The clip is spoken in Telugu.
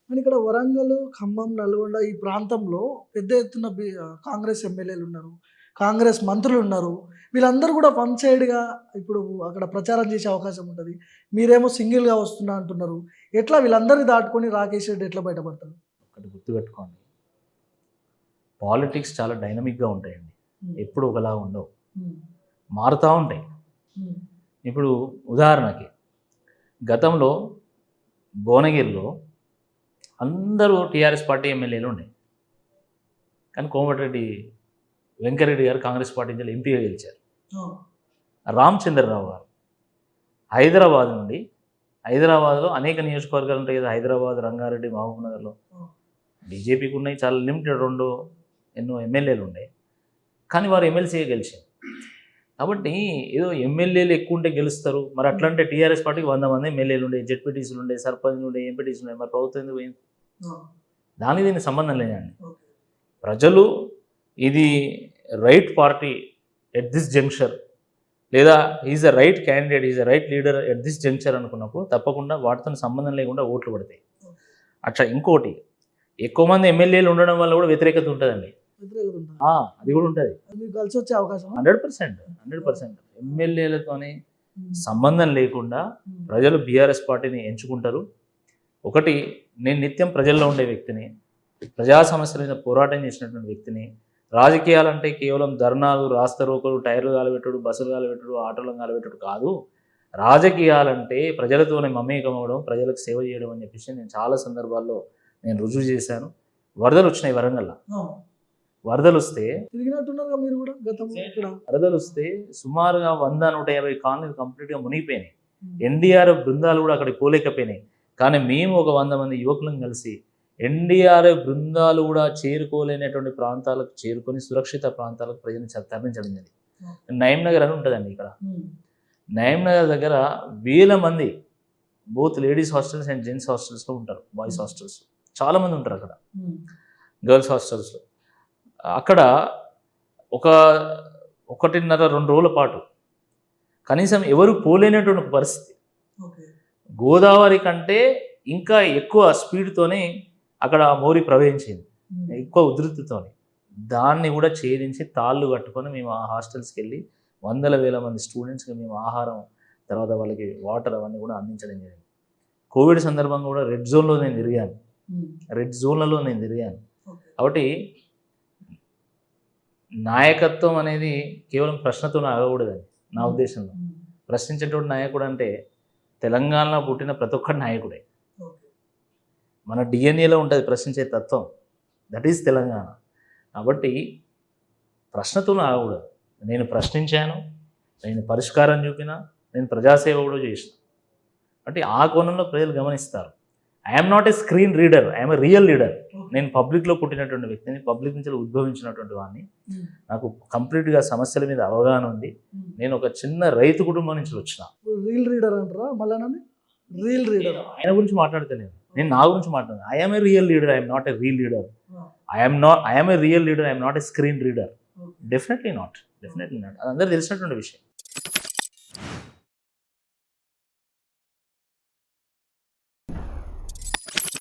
కానీ ఇక్కడ వరంగల్, ఖమ్మం, నల్గొండ ఈ ప్రాంతంలో పెద్ద ఎత్తున కాంగ్రెస్ ఎమ్మెల్యేలు ఉన్నారు. కాంగ్రెస్ మంత్రులు ఉన్నారు. వీళ్ళందరూ కూడా వన్ సైడ్‌గా ఇప్పుడు అక్కడ ప్రచారం చేసే అవకాశం ఉంటది. మీరేమో సింగిల్‌గా వస్తున్నా అంటున్నారు. ఎట్లా వీళ్ళందరిని దాటుకొని రాకేష్ రెడ్డి ఎట్లా బయటపడతాడు? ఒకటి గుర్తుపెట్టుకోండి, పాలిటిక్స్ చాలా డైనమిక్‌గా ఉంటాయండి. ఎప్పుడు ఒకలా ఉండవు, హ్మ్. మారుతూ ఉంటాయి. హ్మ్. ఇప్పుడు ఉదాహరణకి గతంలో భువనగిరిలో అందరూ టీఆర్ఎస్ పార్టీ ఎమ్మెల్యేలు ఉండే, కానీ కోమటిరెడ్డి వెంకరెడ్డి గారు కాంగ్రెస్ పార్టీ నుంచి ఎంపీగా గెలిచారు. రామచంద్రరావు గారు హైదరాబాద్ నుండి, హైదరాబాద్లో అనేక నియోజకవర్గాలు ఉంటాయి కదా, హైదరాబాద్, రంగారెడ్డి, మహబూబ్ నగర్లో బీజేపీకి ఉన్నాయి చాలా లిమిటెడ్ ఎన్నో ఎమ్మెల్యేలు ఉన్నాయి, కానీ వారు ఎమ్మెల్సీగా గెలిచారు. కాబట్టి ఏదో ఎమ్మెల్యేలు ఎక్కువ ఉంటే గెలుస్తారు, మరి అట్లంటే టీఆర్ఎస్ పార్టీకి 100 మంది ఎమ్మెల్యేలు ఉండే, జెడ్పీటీసీలు ఉండే, సర్పంచ్లు ఉండే, ఎంపీటీసీలు ఉండే, మరి ప్రభుత్వం ఎందుకు పోయింది? దానికి దీనికి సంబంధం లేదండి. ప్రజలు ఇది right party at this junction, లేదా is a right candidate, is a right leader at this junction అనుకున్నప్పుడు తప్పకుండా వాటితో సంబంధం లేకుండా ఓట్లు పడతాయి. అట్లా ఇంకోటి, ఎక్కువ మంది ఎమ్మెల్యేలు ఉండడం వల్ల కూడా వ్యతిరేకత ఉంటుందండి. అది కూడా ఉంటుంది. కలిసి వచ్చే అవకాశం 100%. ఎమ్మెల్యేలతోనే సంబంధం లేకుండా ప్రజలు బీఆర్ఎస్ పార్టీని ఎంచుకుంటారు. ఒకటి, నేను నిత్యం ప్రజల్లో ఉండే వ్యక్తిని, ప్రజా సమస్యల మీద పోరాటం చేసినటువంటి వ్యక్తిని. రాజకీయాలంటే కేవలం ధర్నాలు, రాస్తారోకలు, టైర్లు గాలబెట్టుడు, బస్సులు గాలబెట్టుడు, ఆటోలను గాలబెట్టుడు కాదు. రాజకీయాలంటే ప్రజలతోనే మమేకం అవ్వడం, ప్రజలకు సేవ చేయడం అని చెప్పేసి నేను చాలా సందర్భాల్లో నేను రుజువు చేశాను. వరదలు వచ్చినాయి వరంగల్లో. వరదలు వస్తే మీరు కూడా వరదలు వస్తే సుమారుగా 100-150 కాలనీలు కంప్లీట్గా మునిగిపోయినాయి. ఎన్డీఆర్ఎఫ్ బృందాలు కూడా అక్కడికి పోలేకపోయినాయి. కానీ మేము ఒక 100 మంది యువకులను కలిసి ఎన్డీఆర్ఎఫ్ బృందాలు కూడా చేరుకోలేనటువంటి ప్రాంతాలకు చేరుకొని సురక్షిత ప్రాంతాలకు ప్రజలను తరలించడం జరిగింది. నయీం నగర్ అని ఉంటుందండి ఇక్కడ. నయీం నగర్ దగ్గర 1000 మంది both ladies hostels and gents హాస్టల్స్లో ఉంటారు, బాయ్స్ హాస్టల్స్ చాలామంది ఉంటారు అక్కడ, గర్ల్స్ హాస్టల్స్లో. అక్కడ 1.5-2 రోజుల పాటు కనీసం ఎవరు పోలేనటువంటి పరిస్థితి. గోదావరి కంటే ఇంకా ఎక్కువ స్పీడ్తోనే అక్కడ మోరీ ప్రవహించింది, ఎక్కువ ఉధృతితోని. దాన్ని కూడా ఛేదించి తాళ్ళు కట్టుకొని మేము ఆ హాస్టల్స్కి వెళ్ళి 100,000 మంది స్టూడెంట్స్కి మేము ఆహారం, తర్వాత వాళ్ళకి వాటర్ అవన్నీ కూడా అందించడం జరిగింది. కోవిడ్ సందర్భంగా కూడా రెడ్ జోన్లలో నేను తిరిగాను. కాబట్టి నాయకత్వం అనేది కేవలం ప్రశ్నతో ఆగకూడదని నా ఉద్దేశంలో. ప్రశ్నించేటువంటి నాయకుడు అంటే తెలంగాణలో పుట్టిన ప్రతి ఒక్క నాయకుడే. మన డిఎన్ఏలో ఉంటుంది ప్రశ్నించే తత్వం, దట్ ఈజ్ తెలంగాణ. కాబట్టి ప్రశ్నతో ఆగకూడదు. నేను ప్రశ్నించాను, నేను పరిష్కారం చూపిన, నేను ప్రజాసేవ కూడా చేసిన. అంటే ఆ కోణంలో ప్రజలు గమనిస్తారు. I'm not a screen reader, I'm a real leader. నేను పబ్లిక్లో పుట్టినటువంటి వ్యక్తిని, పబ్లిక్ నుంచి ఉద్భవించినటువంటి వాడిని. నాకు కంప్లీట్గా సమస్యల మీద అవగాహన ఉంది. నేను ఒక చిన్న రైతు కుటుంబం నుంచి వచ్చిన. రీల్ రీడర్ అంటారా? మళ్ళీ రీల్ రీడర్ ఆయన గురించి మాట్లాడతలేను, నేను నా గురించి మాట్లాడాను. I'm a real leader, I'm not a reel leader. I'm a real leader, I'm not a screen reader. Definitely not. అది అందరూ తెలిసినటువంటి విషయం.